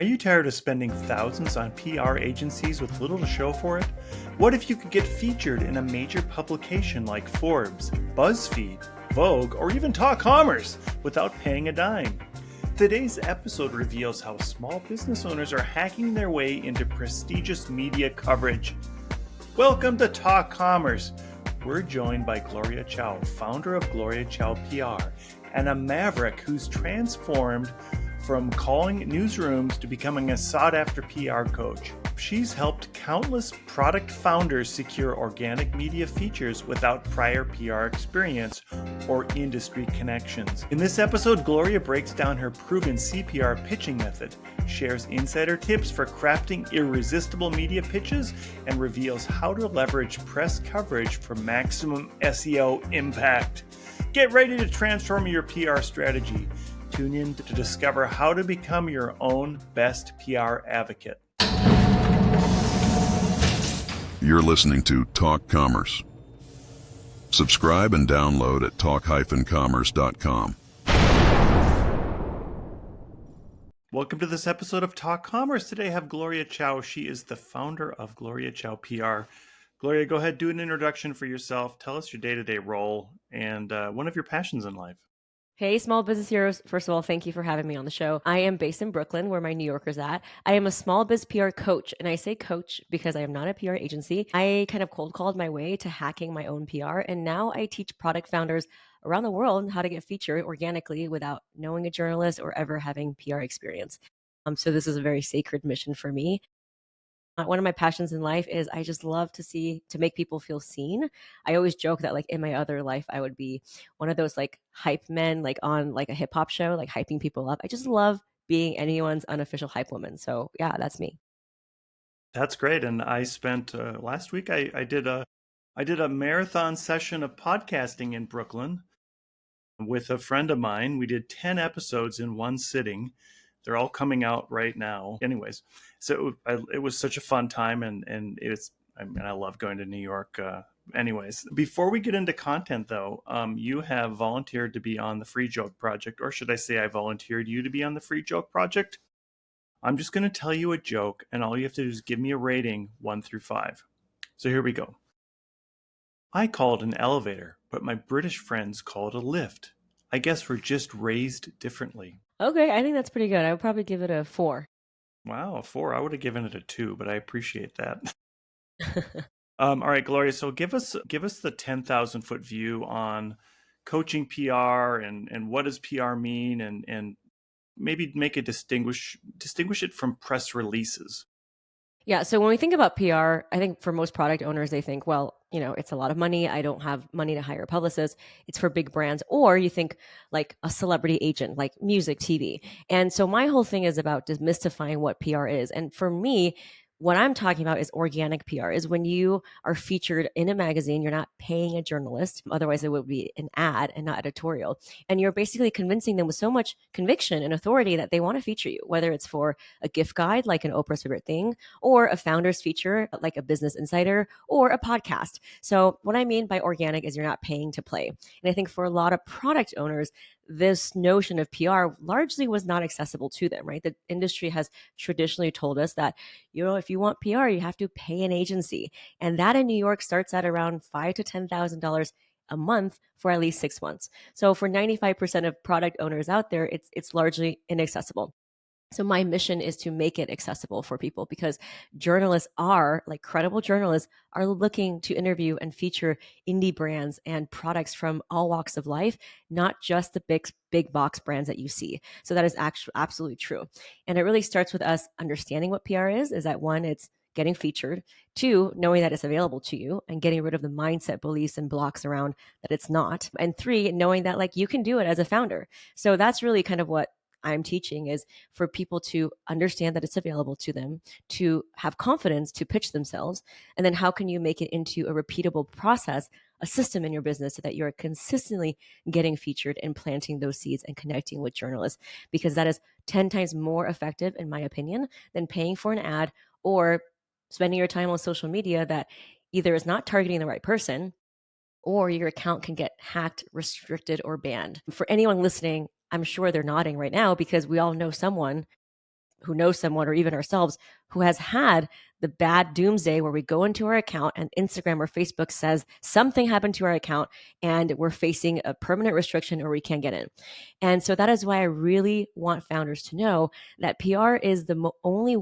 Are you tired of spending thousands on PR agencies with little to show for it? What if you could get featured in a major publication like Forbes, BuzzFeed, Vogue, or even Talk Commerce without paying a dime? Today's episode reveals how small business owners are hacking their way into prestigious media coverage. Welcome to Talk Commerce. We're joined by Gloria Chou, founder of Gloria Chou PR, and a maverick who's transformed from calling newsrooms to becoming a sought-after PR coach. She's helped countless product founders secure organic media features without prior PR experience or industry connections. In this episode, Gloria breaks down her proven CPR pitching method, shares insider tips for crafting irresistible media pitches, and reveals how to leverage press coverage for maximum SEO impact. Get ready to transform your PR strategy. Tune in to discover how to become your own best PR advocate. You're listening to Talk Commerce. Subscribe and download at talk-commerce.com. Welcome to this episode of Talk Commerce. Today I have Gloria Chou. She is the founder of Gloria Chou PR. Gloria, go ahead, do an introduction for yourself. Tell us your day-to-day role and one of your passions in life. Hey, small business heroes. First of all, thank you for having me on the show. I am based in Brooklyn, where my New Yorker's at. I am a small biz PR coach, and I say coach because I am not a PR agency. I kind of cold called my way to hacking my own PR, and now I teach product founders around the world how to get featured organically without knowing a journalist or ever having PR experience. So this is a very sacred mission for me. One of my passions in life is I just love to make people feel seen. I always joke that like in my other life, I would be one of those like hype men, like on like a hip hop show, like hyping people up. I just love being anyone's unofficial hype woman. So yeah, that's me. That's great. And I spent last week, I did a marathon session of podcasting in Brooklyn with a friend of mine. We did 10 episodes in one sitting. They're all coming out right now. Anyways, so it was such a fun time, and I love going to New York. Anyways, before we get into content, though, you have volunteered to be on the Free Joke Project, or should I say I volunteered you to be on the Free Joke Project? I'm just going to tell you a joke, and all you have to do is give me a rating 1 through 5. So here we go. I call it an elevator, but my British friends call it a lift. I guess we're just raised differently. Okay, I think that's pretty good. I would probably give it a 4. Wow, a 4. I would have given it a 2, but I appreciate that. All right, Gloria. So give us the 10,000 foot view on coaching PR and what does PR mean, and maybe make a distinguish it from press releases. Yeah. So when we think about PR, I think for most product owners, they think, well, it's a lot of money. I don't have money to hire a publicist. It's for big brands. Or you think like a celebrity agent, like music, TV. And so my whole thing is about demystifying what PR is. And for me, what I'm talking about is organic PR, is when you are featured in a magazine, you're not paying a journalist. Otherwise, it would be an ad and not editorial. And you're basically convincing them with so much conviction and authority that they want to feature you, whether it's for a gift guide, like an Oprah's Favorite Thing, or a founder's feature, like a Business Insider, or a podcast. So what I mean by organic is you're not paying to play. And I think for a lot of product owners, this notion of PR largely was not accessible to them, right? The industry has traditionally told us that, if you want PR, you have to pay an agency. And that in New York starts at around $5,000 to $10,000 a month for at least 6 months. So for 95% of product owners out there, it's largely inaccessible. So my mission is to make it accessible for people, because journalists credible journalists are looking to interview and feature indie brands and products from all walks of life, not just the big box brands that you see. So that is actually absolutely true. And it really starts with us understanding what PR is that 1, it's getting featured, 2, knowing that it's available to you and getting rid of the mindset, beliefs, and blocks around that it's not. And 3, knowing that like you can do it as a founder. So that's really kind of what I'm teaching, is for people to understand that it's available to them, to have confidence to pitch themselves. And then how can you make it into a repeatable process, a system in your business, so that you're consistently getting featured and planting those seeds and connecting with journalists, because that is 10 times more effective, in my opinion, than paying for an ad or spending your time on social media that either is not targeting the right person, or your account can get hacked, restricted, or banned. For anyone listening, I'm sure they're nodding right now, because we all know someone who knows someone or even ourselves who has had the bad doomsday where we go into our account and Instagram or Facebook says something happened to our account and we're facing a permanent restriction or we can't get in. And so that is why I really want founders to know that PR is the only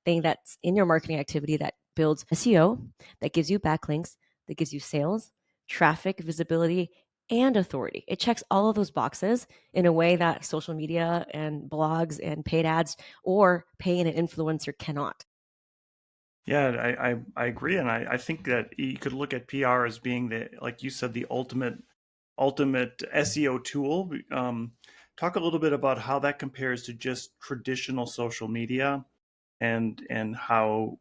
thing that's in your marketing activity that builds SEO, that gives you backlinks, that gives you sales, traffic, visibility, and authority. It checks all of those boxes in a way that social media and blogs and paid ads or paying an influencer cannot. Yeah, I agree. And I think that you could look at PR as being like you said, the ultimate SEO tool. Talk a little bit about how that compares to just traditional social media and how,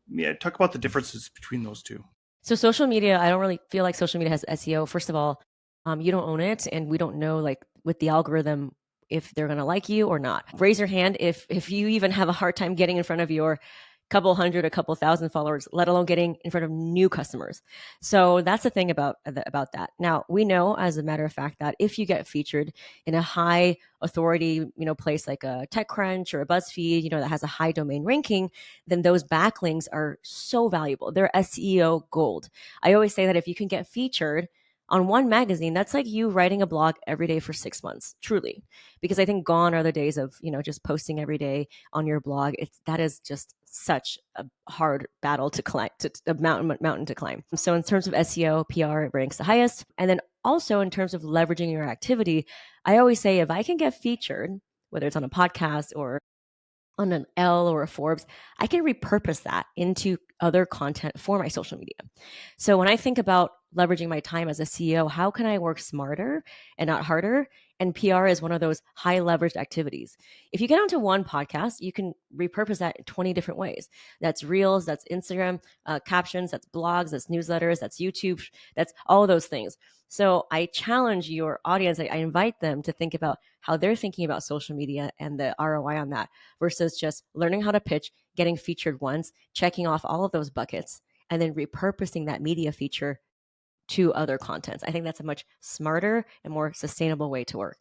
yeah, talk about the differences between those two. So social media, I don't really feel like social media has SEO. First of all, you don't own it, and we don't know like with the algorithm if they're going to like you or not. Raise your hand if you even have a hard time getting in front of your couple hundred, a couple thousand followers, let alone getting in front of new customers. So that's the thing about that. Now, we know as a matter of fact that if you get featured in a high authority, place like a TechCrunch or a BuzzFeed, that has a high domain ranking, then those backlinks are so valuable. They're SEO gold. I always say that if you can get featured on one magazine, that's like you writing a blog every day for 6 months, truly. Because I think gone are the days of, just posting every day on your blog. That is just such a hard battle to climb, a mountain to climb. So in terms of SEO, PR ranks the highest. And then also in terms of leveraging your activity, I always say if I can get featured, whether it's on a podcast or on an Elle or a Forbes, I can repurpose that into other content for my social media. So when I think about leveraging my time as a CEO, how can I work smarter and not harder? And PR is one of those high leveraged activities. If you get onto one podcast, you can repurpose that in 20 different ways. That's Reels, that's Instagram captions, that's blogs, that's newsletters, that's YouTube, that's all those things. So I challenge your audience, I invite them to think about how they're thinking about social media and the ROI on that versus just learning how to pitch, getting featured once, checking off all of those buckets, and then repurposing that media feature to other contents. I think that's a much smarter and more sustainable way to work.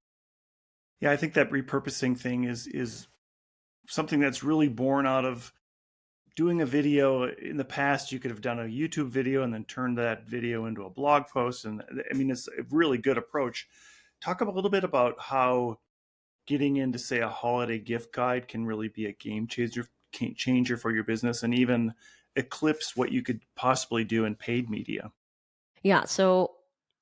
Yeah, I think that repurposing thing is something that's really born out of doing a video. In the past, you could have done a YouTube video and then turned that video into a blog post. And I mean, it's a really good approach. Talk a little bit about how getting into, say, a holiday gift guide can really be a game changer for your business and even eclipse what you could possibly do in paid media. Yeah. So,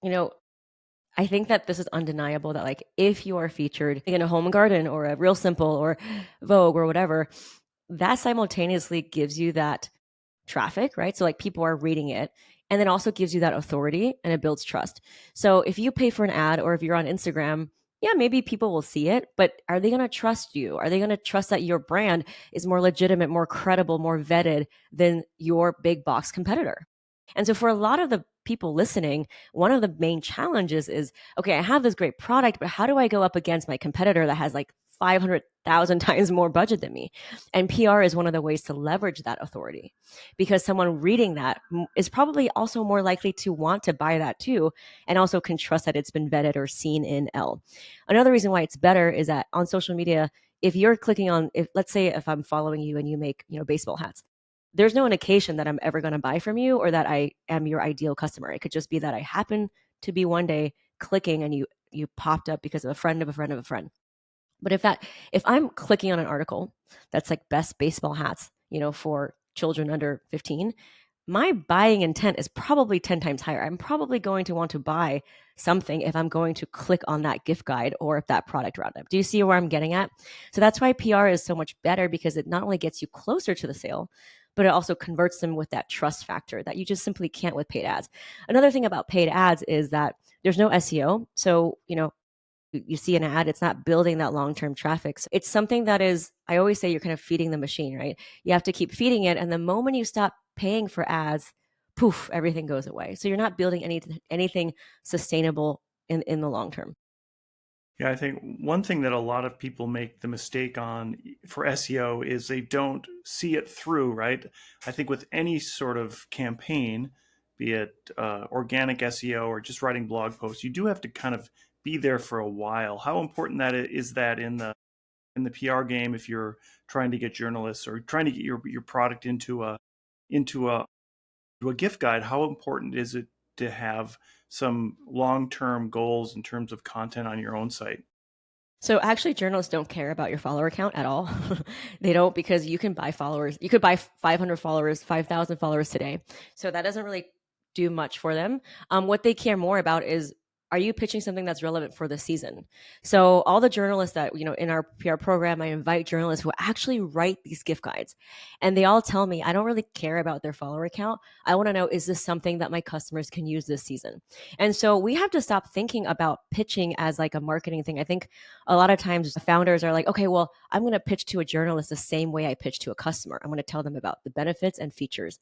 I think that this is undeniable that like if you are featured in a Home and Garden or a Real Simple or Vogue or whatever, that simultaneously gives you that traffic, right? So like people are reading it and then also gives you that authority and it builds trust. So if you pay for an ad or if you're on Instagram, yeah, maybe people will see it, but are they going to trust you? Are they going to trust that your brand is more legitimate, more credible, more vetted than your big box competitor? And so for a lot of the people listening, one of the main challenges is, okay, I have this great product, but how do I go up against my competitor that has like 500,000 times more budget than me? And PR is one of the ways to leverage that authority because someone reading that is probably also more likely to want to buy that too, and also can trust that it's been vetted or seen in Elle. Another reason why it's better is that on social media, if you're clicking on, if let's say if I'm following you and you make, baseball hats, there's no indication that I'm ever going to buy from you or that I am your ideal customer. It could just be that I happen to be one day clicking and you popped up because of a friend of a friend of a friend. But if I'm clicking on an article that's like best baseball hats, for children under 15, my buying intent is probably 10 times higher. I'm probably going to want to buy something if I'm going to click on that gift guide or if that product roundup. Do you see where I'm getting at? So that's why PR is so much better because it not only gets you closer to the sale, but it also converts them with that trust factor that you just simply can't with paid ads. Another thing about paid ads is that there's no SEO. So, you see an ad, it's not building that long-term traffic. So it's something that is, I always say you're kind of feeding the machine, right? You have to keep feeding it. And the moment you stop paying for ads, poof, everything goes away. So you're not building anything sustainable in the long term. Yeah, I think one thing that a lot of people make the mistake on for SEO is they don't see it through, right? I think with any sort of campaign, be it organic SEO or just writing blog posts, you do have to kind of be there for a while. How important that is that in the in the PR game, if you're trying to get journalists or trying to get your product into a gift guide, how important is it to have some long-term goals in terms of content on your own site? So actually, journalists don't care about your follower count at all. They don't, because you can buy followers. You could buy 500 followers, 5,000 followers today. So that doesn't really do much for them. What they care more about is, are you pitching something that's relevant for the season? So all the journalists that, in our PR program, I invite journalists who actually write these gift guides. And they all tell me, I don't really care about their follower count. I want to know, is this something that my customers can use this season? And so we have to stop thinking about pitching as like a marketing thing. I think a lot of times founders are like, okay, well, I'm going to pitch to a journalist the same way I pitch to a customer. I'm going to tell them about the benefits and features.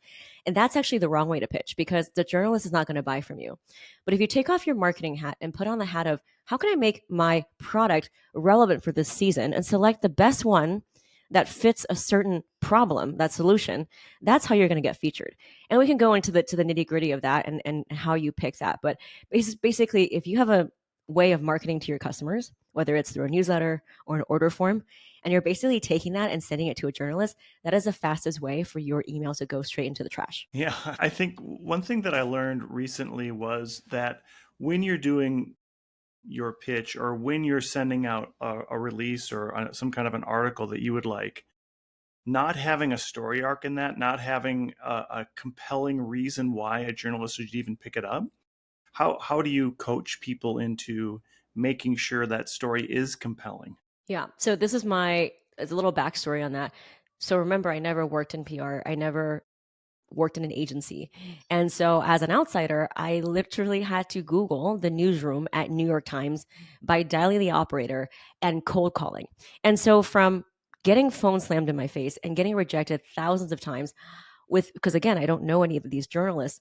And that's actually the wrong way to pitch, because the journalist is not going to buy from you. But if you take off your marketing hat and put on the hat of, how can I make my product relevant for this season, and select the best one that fits a certain problem, that solution, that's how you're going to get featured. And we can go into the nitty gritty of that and how you pick that. But basically, if you have a way of marketing to your customers, whether it's through a newsletter or an order form, and you're basically taking that and sending it to a journalist, that is the fastest way for your email to go straight into the trash. Yeah, I think one thing that I learned recently was that when you're doing your pitch, or when you're sending out a release or some kind of an article that you would like, not having a story arc in that, not having a compelling reason why a journalist should even pick it up. How do you coach people into making sure that story is compelling? Yeah. So this is a little backstory on that. So remember, I never worked in PR. I never worked in an agency. And so as an outsider, I literally had to Google the newsroom at New York Times by dialing the operator and cold calling. And so from getting phone slammed in my face and getting rejected thousands of times because again, I don't know any of these journalists,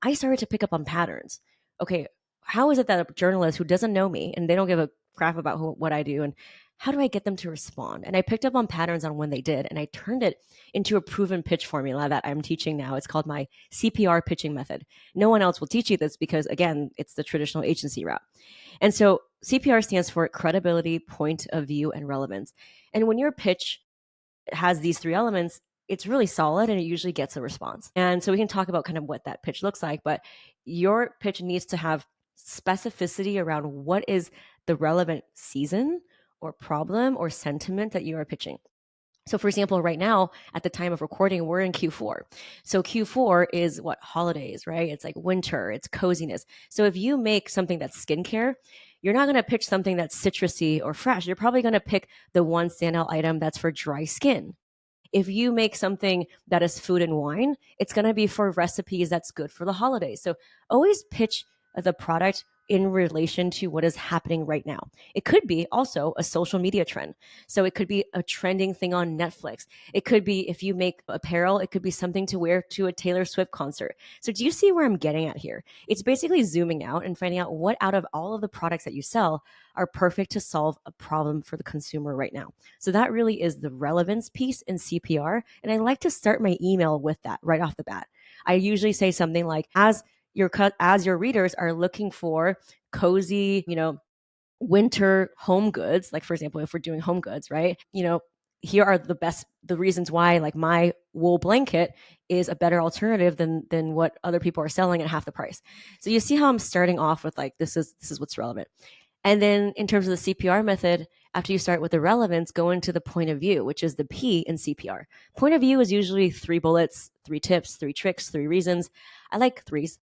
I started to pick up on patterns. Okay, how is it that a journalist who doesn't know me and they don't give a crap about what I do, and how do I get them to respond? And I picked up on patterns on when they did, and I turned it into a proven pitch formula that I'm teaching now. It's called my CPR Pitching Method. No one else will teach you this because, again, it's the traditional agency route. And so CPR stands for credibility, point of view, and relevance. And when your pitch has these three elements, it's really solid and it usually gets a response. And so we can talk about kind of what that pitch looks like, but your pitch needs to have specificity around what is the relevant season or problem or sentiment that you are pitching. So for example, right now at the time of recording, we're in Q4. So Q4 is what? Holidays, right? It's like winter, it's coziness. So if you make something that's skincare, you're not going to pitch something that's citrusy or fresh. You're probably going to pick the one standout item that's for dry skin. If you make something that is food and wine, it's going to be for recipes that's good for the holidays. So always pitch the product in relation to what is happening right now. It could be also a social media trend. So it could be a trending thing on Netflix. It could be, if you make apparel, it could be something to wear to a Taylor Swift concert. So do you see where I'm getting at here? It's basically zooming out and finding out what out of all of the products that you sell are perfect to solve a problem for the consumer right now. So that really is the relevance piece in CPR. And I like to start my email with that right off the bat. I usually say something like, as your readers are looking for cozy, winter home goods, like for example, if we're doing home goods, right? Here are the reasons why, like, my wool blanket is a better alternative than what other people are selling at half the price. So you see how I'm starting off with like, this is what's relevant. And then in terms of the CPR method, after you start with the relevance, go into the point of view, which is the P in CPR. Point of view is usually 3 bullets, 3 tips, 3 tricks, 3 reasons. I like threes.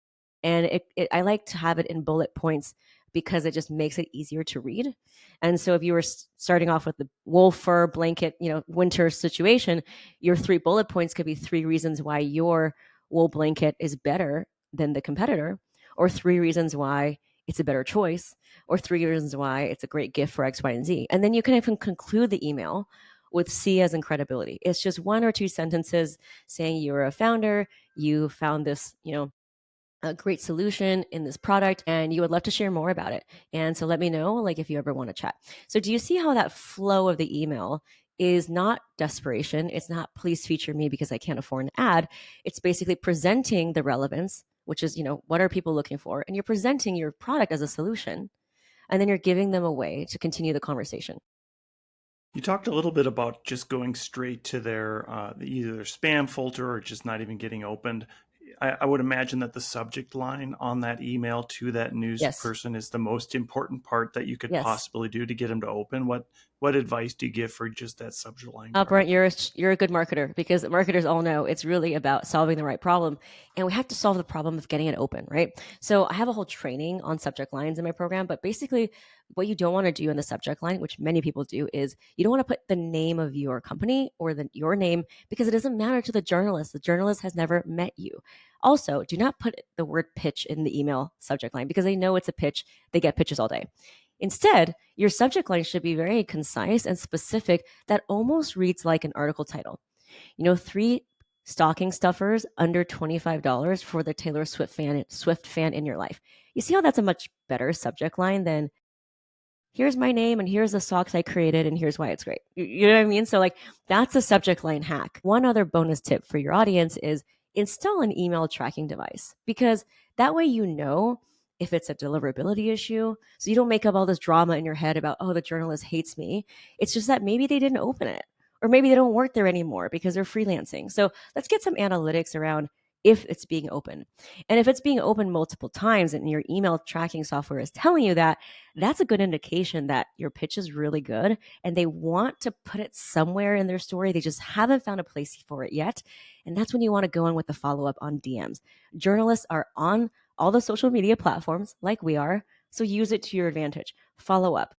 And I like to have it in bullet points because it just makes it easier to read. And so if you were starting off with the wool fur blanket, winter situation, your 3 bullet points could be 3 reasons why your wool blanket is better than the competitor, or 3 reasons why it's a better choice, or 3 reasons why it's a great gift for X, Y, and Z. And then you can even conclude the email with C as in credibility. It's just 1 or 2 sentences saying you're a founder, you found this, a great solution in this product, and you would love to share more about it. And so let me know, like, if you ever want to chat. So do you see how that flow of the email is not desperation? It's not, please feature me because I can't afford an ad. It's basically presenting the relevance, which is, what are people looking for? And you're presenting your product as a solution. And then you're giving them a way to continue the conversation. You talked a little bit about just going straight to their either their spam filter or just not even getting opened. I would imagine that the subject line on that email to that news Yes. person is the most important part that you could Yes. possibly do to get them to open. What advice do you give for just that subject line part? Brent, you're a good marketer because marketers all know it's really about solving the right problem, and we have to solve the problem of getting it open, right? So I have a whole training on subject lines in my program, but basically, what you don't want to do in the subject line, which many people do, is you don't want to put the name of your company or your name because it doesn't matter to the journalist. The journalist has never met you. Also, do not put the word pitch in the email subject line because they know it's a pitch. They get pitches all day. Instead, your subject line should be very concise and specific that almost reads like an article title. Three stocking stuffers under $25 for the Taylor Swift fan in your life. You see how that's a much better subject line than here's my name and here's the socks I created and here's why it's great. You know what I mean? So like that's a subject line hack. One other bonus tip for your audience is install an email tracking device because that way you know if it's a deliverability issue. So you don't make up all this drama in your head about, oh, the journalist hates me. It's just that maybe they didn't open it or maybe they don't work there anymore because they're freelancing. So let's get some analytics around if it's being open. And if it's being open multiple times and your email tracking software is telling you that, that's a good indication that your pitch is really good and they want to put it somewhere in their story. They just haven't found a place for it yet. And that's when you want to go in with the follow up on DMs. Journalists are on all the social media platforms like we are, so use it to your advantage. Follow up.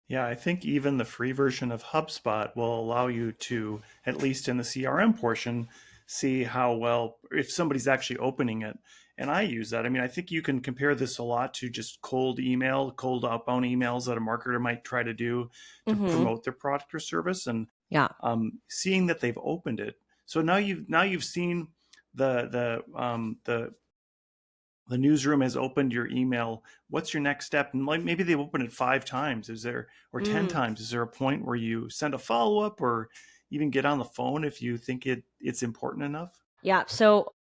Yeah, I think even the free version of HubSpot will allow you to, at least in the CRM portion, see how well, if somebody's actually opening it. And I use that. I mean, I think you can compare this a lot to just cold outbound emails that a marketer might try to do to Mm-hmm. promote their product or service. And Yeah. seeing that they've opened it. So now you've seen the newsroom has opened your email. What's your next step? And like maybe they've opened it 5 times. Is there, or 10 Mm. times? Is there a point where you send a follow up or even get on the phone if you think it's important enough? Yeah. So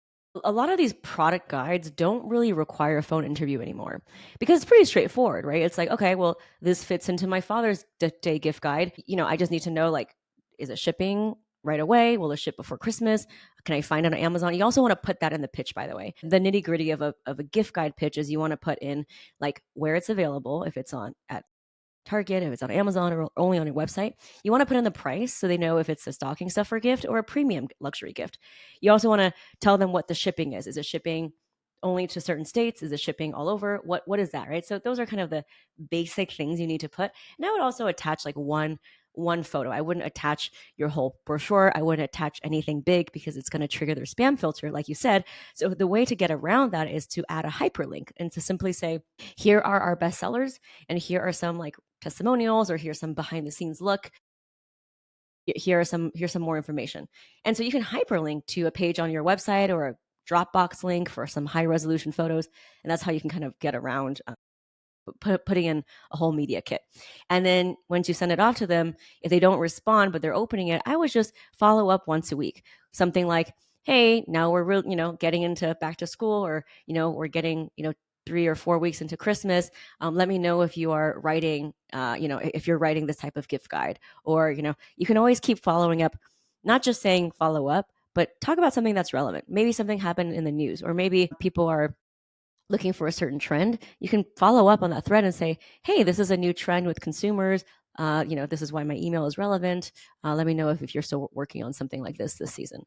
a lot of these product guides don't really require a phone interview anymore because it's pretty straightforward, right? It's like, okay, well, this fits into my Father's Day gift guide. I just need to know like, is it shipping right away? Will it ship before Christmas? Can I find it on Amazon? You also want to put that in the pitch, by the way. The nitty gritty of a gift guide pitch is you want to put in like where it's available, if it's on at Target, if it's on Amazon or only on your website. You want to put in the price so they know if it's a stocking stuffer gift or a premium luxury gift. You also want to tell them what the shipping is. Is it shipping only to certain states? Is it shipping all over? What is that, right? So those are kind of the basic things you need to put. And I would also attach like one photo. I wouldn't attach your whole brochure. I wouldn't attach anything big because it's going to trigger their spam filter, like you said. So the way to get around that is to add a hyperlink and to simply say, here are our best sellers, and here are some like testimonials, or here's some behind the scenes look. Here's some more information. And so you can hyperlink to a page on your website or a Dropbox link for some high resolution photos. And that's how you can kind of get around putting in a whole media kit. And then once you send it off to them, if they don't respond, but they're opening it, I would just follow up once a week. Something like, hey, now we're getting into back to school, or, we're getting, 3 or 4 weeks into Christmas. Let me know if you are writing, if you're writing this type of gift guide, or, you can always keep following up, not just saying follow up, but talk about something that's relevant. Maybe something happened in the news, or maybe people are looking for a certain trend. You can follow up on that thread and say, hey, this is a new trend with consumers. This is why my email is relevant. Let me know if you're still working on something like this season.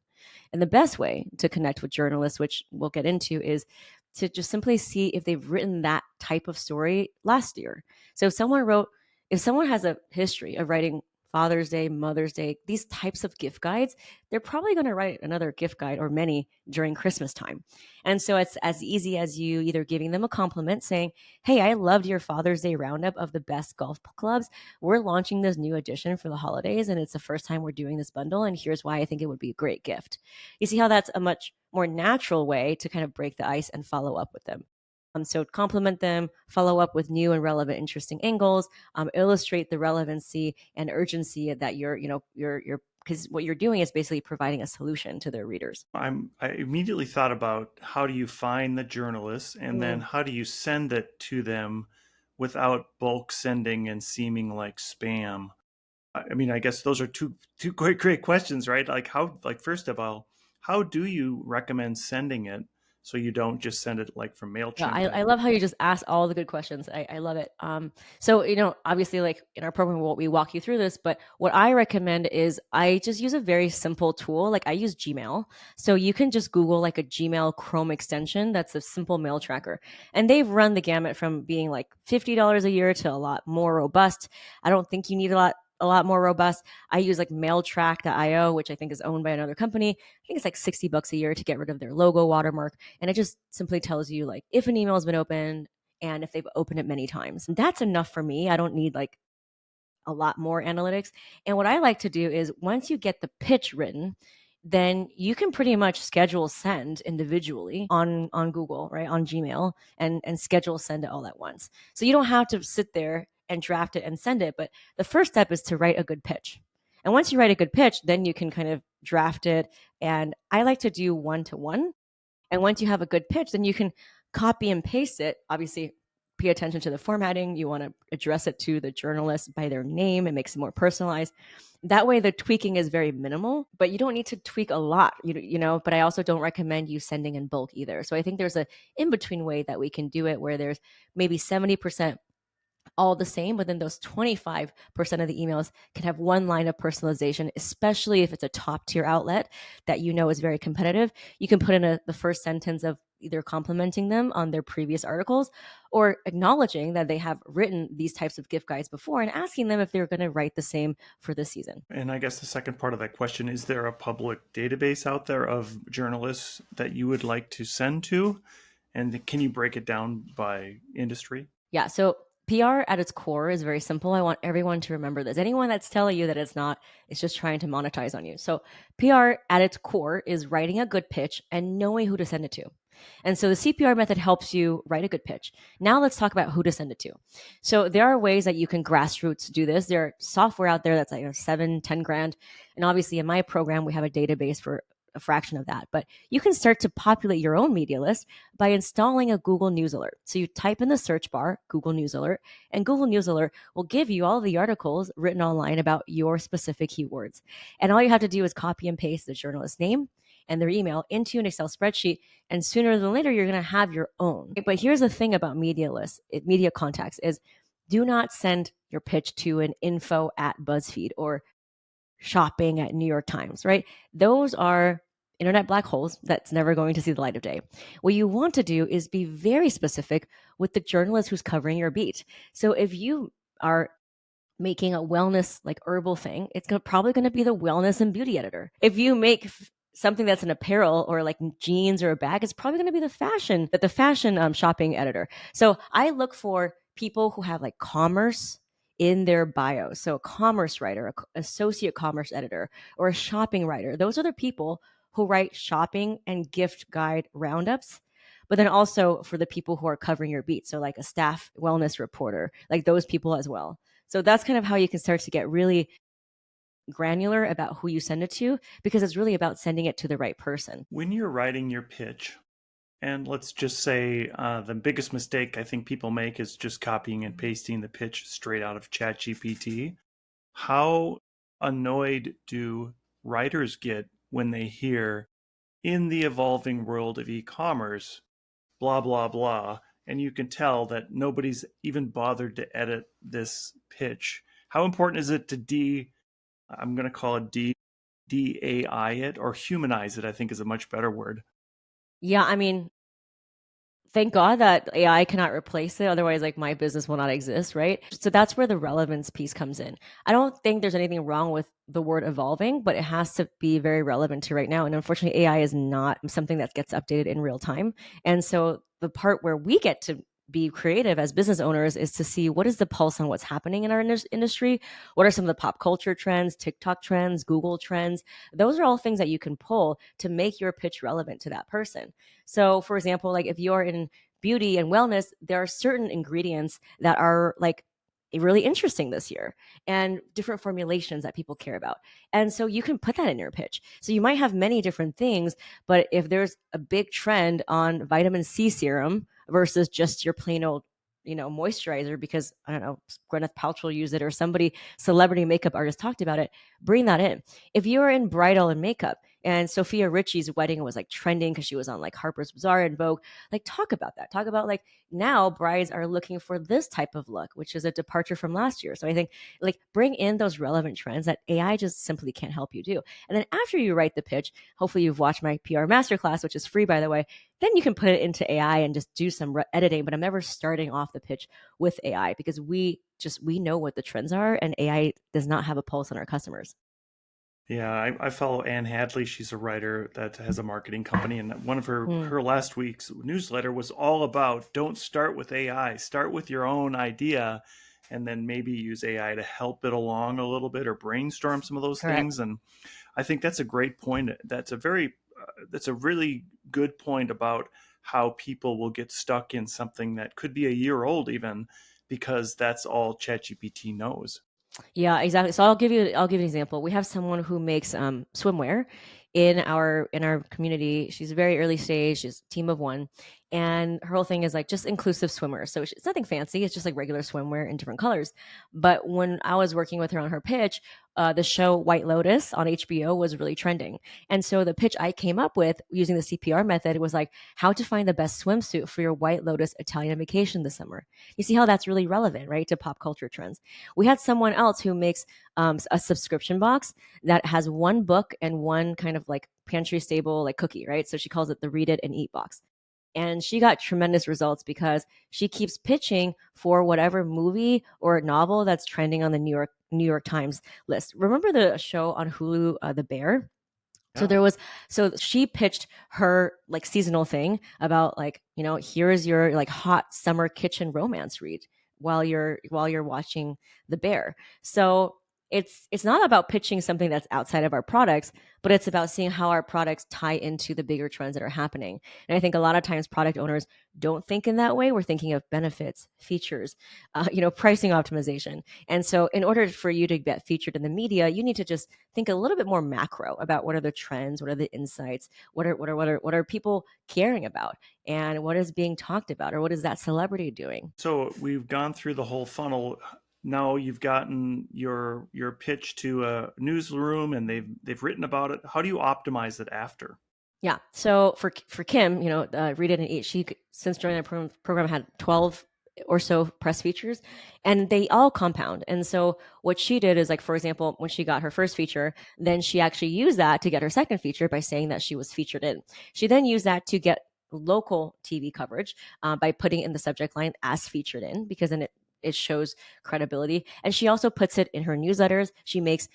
And the best way to connect with journalists, which we'll get into, is to just simply see if they've written that type of story last year. So if someone has a history of writing Father's Day, Mother's Day, these types of gift guides, they're probably going to write another gift guide or many during Christmas time. And so it's as easy as you either giving them a compliment saying, hey, I loved your Father's Day roundup of the best golf clubs. We're launching this new edition for the holidays, and it's the first time we're doing this bundle. And here's why I think it would be a great gift. You see how that's a much more natural way to kind of break the ice and follow up with them. So compliment them, follow up with new and relevant, interesting angles, illustrate the relevancy and urgency that you're because what you're doing is basically providing a solution to their readers. I immediately thought about how do you find the journalists and then Mm. how do you send it to them without bulk sending and seeming like spam. I mean, I guess those are two great questions, right? Like first of all, how do you recommend sending it so you don't just send it like from Yeah, MailChimp I to love how you just ask all the good questions. I love it. So, obviously, like in our program, we walk you through this, but what I recommend is I just use a very simple tool. Like I use Gmail. So you can just Google like a Gmail Chrome extension that's a simple mail tracker. And they've run the gamut from being like $50 a year to a lot more robust. I don't think you need a lot more robust. I use like mailtrack.io, which I think is owned by another company. I think it's like $60 a year to get rid of their logo watermark. And it just simply tells you like if an email has been opened and if they've opened it many times. And that's enough for me. I don't need like a lot more analytics. And what I like to do is once you get the pitch written, then you can pretty much schedule send individually on Google, right? On Gmail and schedule send it all at once. So you don't have to sit there and draft it and send it. But the first step is to write a good pitch. And once you write a good pitch, then you can kind of draft it. And I like to do 1-to-1. And once you have a good pitch, then you can copy and paste it. Obviously, pay attention to the formatting. You want to address it to the journalist by their name. It makes it more personalized. That way, the tweaking is very minimal, but you don't need to tweak a lot, but I also don't recommend you sending in bulk either. So I think there's a in-between way that we can do it where there's maybe 70% all the same, but then those 25% of the emails can have one line of personalization, especially if it's a top tier outlet that is very competitive. You can put in the first sentence of either complimenting them on their previous articles or acknowledging that they have written these types of gift guides before and asking them if they're going to write the same for this season. And I guess the second part of that question, is there a public database out there of journalists that you would like to send to? And can you break it down by industry? Yeah. So PR at its core is very simple. I want everyone to remember this. Anyone that's telling you that it's not, it's just trying to monetize on you. So PR at its core is writing a good pitch and knowing who to send it to. And so the CPR method helps you write a good pitch. Now let's talk about who to send it to. So there are ways that you can grassroots do this. There are software out there that's like $7-10 grand. And obviously in my program, we have a database for a fraction of that. But you can start to populate your own media list by installing a Google News Alert. So you type in the search bar, Google News Alert, and Google News Alert will give you all the articles written online about your specific keywords. And all you have to do is copy and paste the journalist's name and their email into an Excel spreadsheet. And sooner than later, you're going to have your own. But here's the thing about media lists, media contacts is do not send your pitch to an info@BuzzFeed or shopping at New York Times, right? Those are internet black holes that's never going to see the light of day. What you want to do is be very specific with the journalist who's covering your beat. So if you are making a wellness like herbal thing, it's probably going to be the wellness and beauty editor. If you make something that's an apparel or like jeans or a bag, it's probably going to be the fashion shopping editor. So I look for people who have like commerce in their bio. So a commerce writer, an associate commerce editor, or a shopping writer. Those are the people who write shopping and gift guide roundups. But then also for the people who are covering your beat. So like a staff wellness reporter, like those people as well. So that's kind of how you can start to get really granular about who you send it to, because it's really about sending it to the right person. When you're writing your pitch, and let's just say the biggest mistake I think people make is just copying and pasting the pitch straight out of ChatGPT. How annoyed do writers get when they hear, in the evolving world of e-commerce, blah, blah, blah, and you can tell that nobody's even bothered to edit this pitch? How important is it to I'm going to call it DAI it, or humanize it, I think is a much better word. Yeah, I mean, thank God that AI cannot replace it. Otherwise, like my business will not exist, right? So that's where the relevance piece comes in. I don't think there's anything wrong with the word evolving, but it has to be very relevant to right now. And unfortunately, AI is not something that gets updated in real time. And so the part where we get to be creative as business owners is to see what is the pulse on what's happening in our industry. What are some of the pop culture trends, TikTok trends, Google trends? Those are all things that you can pull to make your pitch relevant to that person. So for example, like if you're in beauty and wellness, there are certain ingredients that are like really interesting this year and different formulations that people care about. And so you can put that in your pitch. So you might have many different things, but if there's a big trend on vitamin C serum versus just your plain old moisturizer because I don't know, Gwyneth Paltrow used it or somebody celebrity makeup artist talked about it. Bring that in. If you're in bridal and makeup and Sophia Richie's wedding was like trending because she was on like Harper's Bazaar and Vogue, like talk about that. Talk about like now brides are looking for this type of look, which is a departure from last year. So I think like bring in those relevant trends that AI just simply can't help you do. And then after you write the pitch, hopefully you've watched my PR masterclass, which is free by the way, then you can put it into AI and just do some editing. But I'm never starting off the pitch with AI because we know what the trends are, and AI does not have a pulse on our customers. Yeah, I follow Anne Hadley. She's a writer that has a marketing company, and one of her last week's newsletter was all about don't start with AI, start with your own idea, and then maybe use AI to help it along a little bit or brainstorm some of those Correct. things. And I think that's a great point. That's a really good point about how people will get stuck in something that could be a year old even because that's all ChatGPT knows. Yeah, exactly. So I'll give you an example. We have someone who makes swimwear in our community. She's very early stage. She's a team of one, and her whole thing is like just inclusive swimwear. So it's nothing fancy. It's just like regular swimwear in different colors. But when I was working with her on her pitch, the show White Lotus on HBO was really trending, and so the pitch I came up with using the CPR method was like how to find the best swimsuit for your White Lotus Italian vacation this summer. You see how that's really relevant, right, to pop culture trends. We had someone else who makes a subscription box that has one book and one kind of like pantry stable like cookie, right? So she calls it the Read It and Eat box. And she got tremendous results because she keeps pitching for whatever movie or novel that's trending on the New York Times list. Remember the show on Hulu, The Bear? So Yeah. so she pitched her like seasonal thing about like, here's your like hot summer kitchen romance read while you're watching The Bear. So it's not about pitching something that's outside of our products, but it's about seeing how our products tie into the bigger trends that are happening. And I think a lot of times product owners don't think in that way. We're thinking of benefits, features, pricing optimization. And so in order for you to get featured in the media, you need to just think a little bit more macro about what are the trends, what are the insights, what are people caring about, and what is being talked about, or what is that celebrity doing. So we've gone through the whole funnel. Now you've gotten your pitch to a newsroom and they've written about it. How do you optimize it after? Yeah. So for Kim, Read It and Eat, she since joining the program had 12 or so press features, and they all compound. And so what she did is like, for example, when she got her first feature, then she actually used that to get her second feature by saying that she was featured in. She then used that to get local TV coverage by putting in the subject line as featured in, because then it shows credibility. And she also puts it in her newsletters. She makes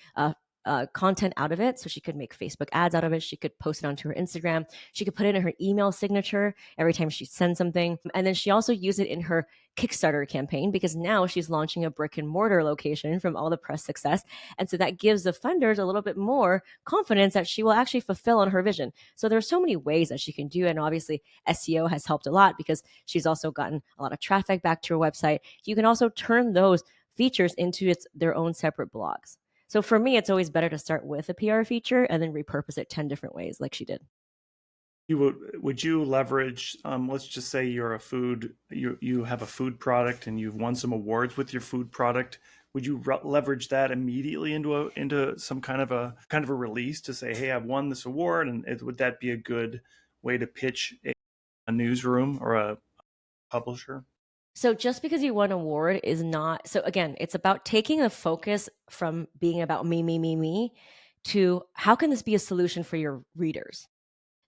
content out of it. So she could make Facebook ads out of it. She could post it onto her Instagram. She could put it in her email signature every time she sends something. And then she also used it in her Kickstarter campaign because now she's launching a brick and mortar location from all the press success. And so that gives the funders a little bit more confidence that she will actually fulfill on her vision. So there's so many ways that she can do it. And obviously SEO has helped a lot because she's also gotten a lot of traffic back to her website. You can also turn those features into their own separate blogs. So for me, it's always better to start with a PR feature and then repurpose it 10 different ways like she did. Would you leverage, let's just say you have a food product and you've won some awards with your food product. Would you leverage that immediately into some kind of a release to say, hey, I've won this award? And would that be a good way to pitch a newsroom or a publisher? So just because you won an award is not, so again, it's about taking the focus from being about me, me, me, me to how can this be a solution for your readers?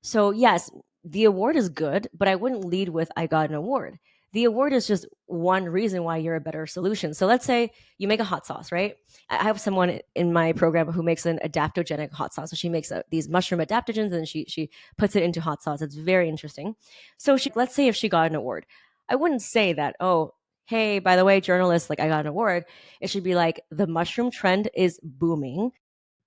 So yes, the award is good, but I wouldn't lead with I got an award. The award is just one reason why you're a better solution. So let's say you make a hot sauce, right? I have someone in my program who makes an adaptogenic hot sauce. So she makes these mushroom adaptogens and she puts it into hot sauce. It's very interesting. So let's say if she got an award, I wouldn't say that, oh, hey, by the way, journalists, like I got an award. It should be like the mushroom trend is booming.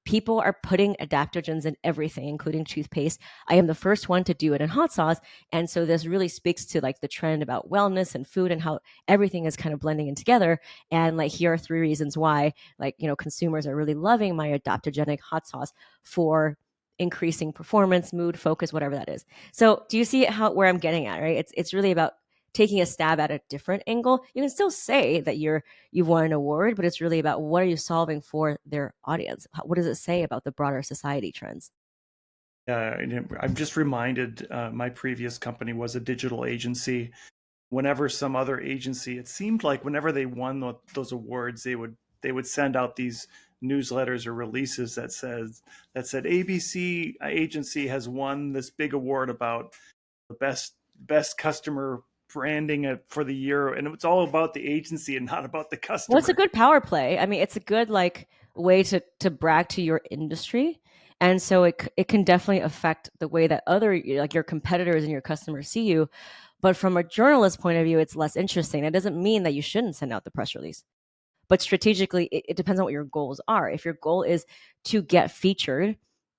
People are putting adaptogens in everything, including toothpaste. I am the first one to do it in hot sauce. And so this really speaks to like the trend about wellness and food and how everything is kind of blending in together. And like, here are 3 reasons why, like, consumers are really loving my adaptogenic hot sauce for increasing performance, mood, focus, whatever that is. So do you see where I'm getting at, right? It's really about taking a stab at a different angle. You can still say that you've won an award, but it's really about what are you solving for their audience? What does it say about the broader society trends? I'm just reminded my previous company was a digital agency. Whenever some other agency, it seemed like whenever they won those awards, they would send out these newsletters or releases that said ABC agency has won this big award about the best customer branding for the year, and it's all about the agency and not about the customer. Well, it's a good power play. I mean, it's a good way to brag to your industry. And so it can definitely affect the way that other your competitors and your customers see you. But from a journalist point of view, it's less interesting. It doesn't mean that you shouldn't send out the press release. But strategically, it depends on what your goals are. If your goal is to get featured,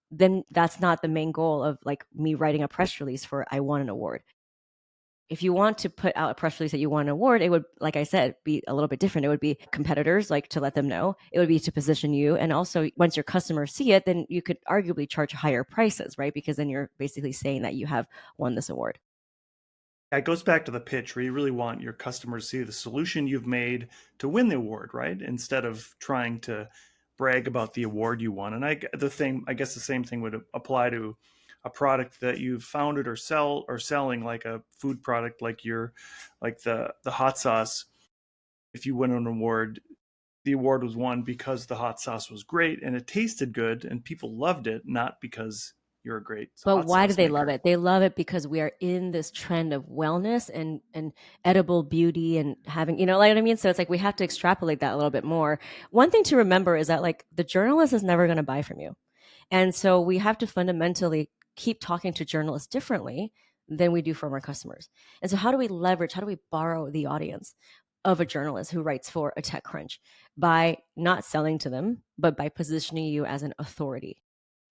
then that's not the main goal of me writing a press release for I won an award. If you want to put out a press release that you won an award, it would, like I said, be a little bit different. It would be competitors, to let them know. It would be to position you. And also, once your customers see it, then you could arguably charge higher prices, right? Because then you're basically saying that you have won this award. It goes back to the pitch where you really want your customers to see the solution you've made to win the award, right? Instead of trying to brag about the award you won. And I guess the same thing would apply to a product that you've founded or selling, like a food product, like the hot sauce. If you win an award, the award was won because the hot sauce was great and it tasted good and people loved it, not because you're a great But why do they love it? They love it because we are in this trend of wellness and edible beauty and having, what I mean? So it's we have to extrapolate that a little bit more. One thing to remember is that the journalist is never going to buy from you. And so we have to fundamentally keep talking to journalists differently than we do from our customers. And so how do we borrow the audience of a journalist who writes for a TechCrunch? By not selling to them, but by positioning you as an authority.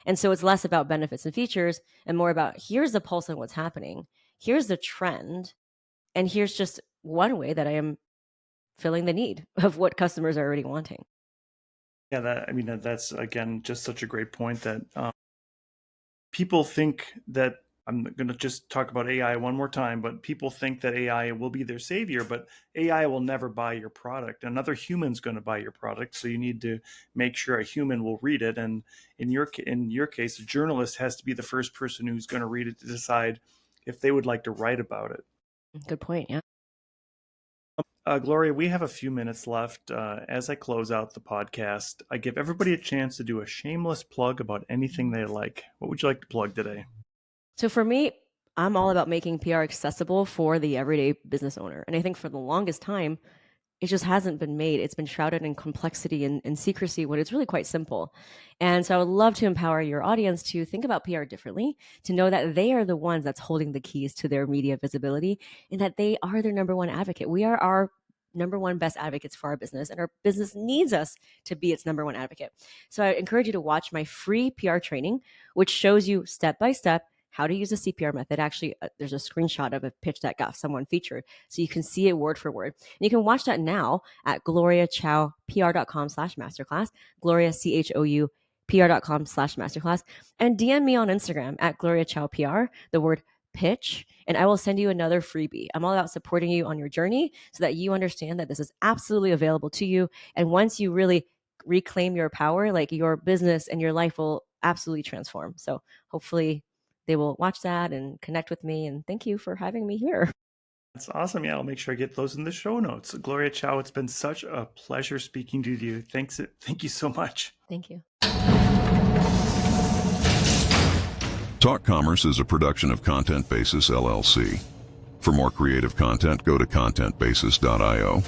And so it's less about benefits and features and more about here's the pulse of what's happening. Here's the trend. And here's just one way that I am filling the need of what customers are already wanting. Yeah, that's, again, just such a great point that people think that, I'm going to just talk about AI one more time, but people think that AI will be their savior, but AI will never buy your product. Another human's going to buy your product. So you need to make sure a human will read it. And in your case, a journalist has to be the first person who's going to read it to decide if they would like to write about it. Good point. Yeah. Gloria, we have a few minutes left. As I close out the podcast, I give everybody a chance to do a shameless plug about anything they like. What would you like to plug today? So for me, I'm all about making PR accessible for the everyday business owner. And I think for the longest time, it just hasn't been made. It's been shrouded in complexity and secrecy when it's really quite simple. And so I would love to empower your audience to think about PR differently, to know that they are the ones that's holding the keys to their media visibility and that they are their number one advocate. We are our number one best advocates for our business, and our business needs us to be its number one advocate. So I encourage you to watch my free PR training, which shows you step by step how to use the CPR method. Actually, there's a screenshot of a pitch that got someone featured, so you can see it word for word. And you can watch that now at gloriachoupr.com/masterclass, Gloria CHOU PR.com/masterclass, and DM me on Instagram at Gloria Chou PR, the word pitch, and I will send you another freebie. I'm all about supporting you on your journey so that you understand that this is absolutely available to you. And once you really reclaim your power, your business and your life will absolutely transform. So hopefully they will watch that and connect with me. And thank you for having me here. That's awesome. Yeah, I'll make sure I get those in the show notes. Gloria Chou, it's been such a pleasure speaking to you. Thank you so much. Thank you. Talk Commerce is a production of Content Basis, LLC. For more creative content, go to contentbasis.io.